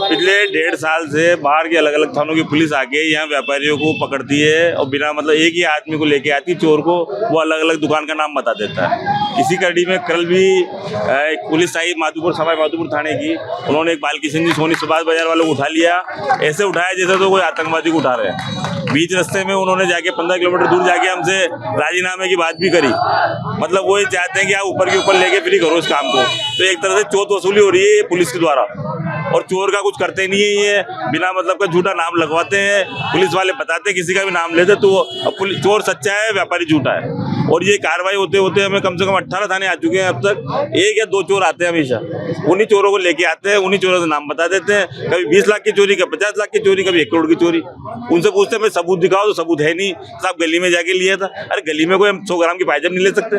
पिछले 1.5 साल से बाहर के अलग अलग थानों की पुलिस आके यहाँ व्यापारियों को पकड़ती है और बिना मतलब एक ही आदमी को लेके आती है, चोर को वो अलग अलग दुकान का नाम बता देता है। इसी कड़ी में कल भी एक पुलिस आई माधोपुर सवाई माधोपुर थाने की, उन्होंने एक बाल किशन जी सोनी सुभाष बाजार वालों को उठा लिया, ऐसे उठाया जैसे तो कोई आतंकवादी को उठा रहे हैं। बीच रास्ते में उन्होंने जाके 15 किलोमीटर दूर जाके हमसे राजीनामे की बात भी करी, मतलब वो ये चाहते हैं कि आप ऊपर के ऊपर लेके फ्री करो इस काम को। तो एक तरह से चोट वसूली हो रही है पुलिस के द्वारा, और चोर का कुछ करते नहीं है, ये बिना मतलब का झूठा नाम लगवाते हैं। पुलिस वाले बताते हैं किसी का भी नाम लेते तो वो चोर सच्चा है व्यापारी झूठा है। और ये कार्रवाई होते होते हमें कम से कम 18 थाने आ चुके हैं अब तक। 1 या 2 चोर आते हैं हमेशा, उन्हीं चोरों को लेके आते हैं, उन्हीं चोरों से नाम बता देते हैं। कभी 20 लाख की चोरी, कभी 50 लाख की चोरी, कभी 1 करोड़ की चोरी। उनसे पूछते हैं भाई सबूत दिखाओ, तो सबूत है नहीं, साहब गली में जाके लिया था। अरे गली में कोई हम 100 ग्राम की पायजम नहीं ले सकते,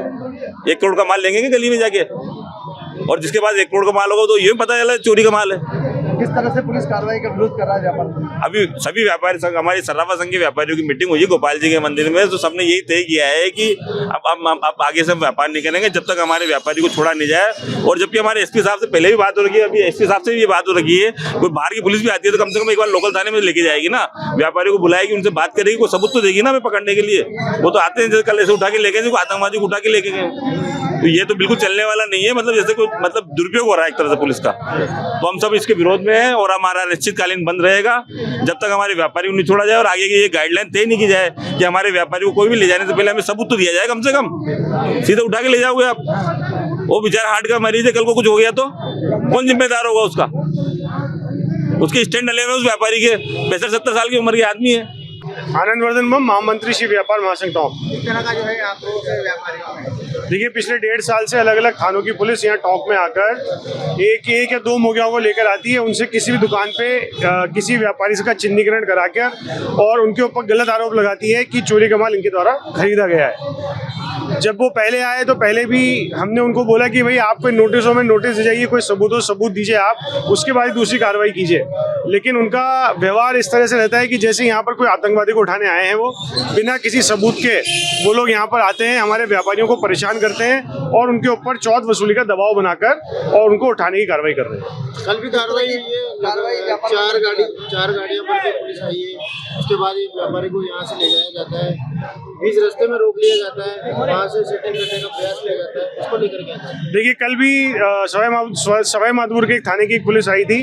1 करोड़ का माल लेंगे कि गली में जाके? और जिसके पास 1 करोड़ का माल होगा तो ये पता चला चोरी का माल है। किस तरह से पुलिस कार्रवाई का विरोध कर रहा है व्यापार? अभी सभी व्यापारी संघ, हमारी सर्राफा संघ के व्यापारियों की मीटिंग हुई गोपाल जी के मंदिर में, तो सबने यही तय किया है कि अब आगे से हम व्यापार नहीं करेंगे जब तक हमारे व्यापारी को छोड़ा नहीं जाए। और जबकि हमारे एसपी साहब से पहले भी बात हो रही है, अभी एसपी साहब से भी ये बात हो रही है, कोई बाहर की पुलिस भी आती है तो कम से कम एक बार लोकल थाने में लेके जाएगी ना, व्यापारी को बुलाएगी, उनसे बात करेगी, कोई सबूत तो देगी ना हमें पकड़ने के लिए। वो तो आते हैं जैसे कल ऐसे उठा के लेके, आतंकवादी को उठा के लेके गए, तो ये तो बिल्कुल चलने वाला नहीं है। मतलब जैसे कोई मतलब दुरुपयोग हो रहा है एक तरह से पुलिस का, तो हम सब इसके विरोध में हैं। और हमारा निश्चितकालीन बंद रहेगा जब तक हमारे व्यापारी को नहीं छोड़ा जाए और आगे की ये गाइडलाइन तय नहीं की जाए कि हमारे व्यापारी को कोई भी ले जाने से पहले हमें सबूत तो दिया जाए कम से कम। सीधे उठा के ले जाओगे आप, वो बेचारा हार्ट का मरीज है, कल को कुछ हो गया तो कौन जिम्मेदार होगा उसका? उसके स्टैंड डले हुए उस व्यापारी के, 65-70 साल की उम्र के आदमी है। आनंद वर्धन महामंत्री श्री व्यापार महासंघ टोंक। किस तरह का जो है आप लोगों के व्यापारियों में? देखिए, पिछले 1.5 साल से अलग अलग थानों की पुलिस यहाँ टोंक में आकर एक या 2 मुखियाओं को लेकर आती है, उनसे किसी भी दुकान पे किसी व्यापारी से का चिन्हीकरण कराकर और उनके ऊपर गलत आरोप लगाती है कि चोरी का माल इनके द्वारा खरीदा गया है। जब वो पहले आए तो पहले भी हमने उनको बोला कि भाई आप कोई नोटिसों में नोटिस दे जाइए, कोई सबूत दीजिए आप, उसके बाद दूसरी कार्रवाई कीजिए। लेकिन उनका व्यवहार इस तरह से रहता है कि जैसे यहाँ पर कोई आतंकवादी को उठाने आए हैं, वो बिना किसी सबूत के वो लोग यहाँ पर आते हैं, हमारे व्यापारियों को परेशान करते हैं और उनके ऊपर चौथ वसूली का दबाव बनाकर और उनको उठाने की कार्रवाई कर रहे हैं। कल भी कार्रवाई 4 गाड़ियाँ भर के पुलिस आई है, उसके बाद एक व्यापारी को यहाँ से ले जाया जाता है, बीच रास्ते में रोक लिया जाता है, वहाँ से सेटिंग करने का प्रयास किया जाता है, उसको लेकर के आता है। देखिए, कल भी सवाई माधोपुर के एक थाने की पुलिस आई थी,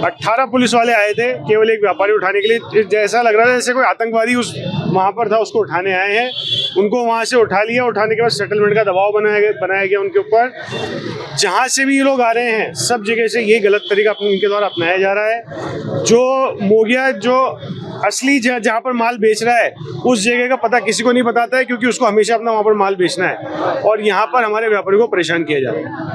18 पुलिस वाले आए थे केवल एक व्यापारी उठाने के लिए। जैसा लग रहा था जैसे कोई आतंकवादी उस वहाँ पर था, उसको उठाने आए हैं। उनको वहाँ से उठा लिया, उठाने के बाद सेटलमेंट का दबाव बनाया गया उनके ऊपर। जहाँ से भी ये लोग आ रहे हैं सब जगह से ये गलत तरीका इनके द्वारा अपनाया जा रहा है। जो मोगिया जो असली जहाँ पर माल बेच रहा है उस जगह का पता किसी को नहीं बताता है, क्योंकि उसको हमेशा अपना वहाँ पर माल बेचना है और यहाँ पर हमारे व्यापारियों को परेशान किया जा रहा है।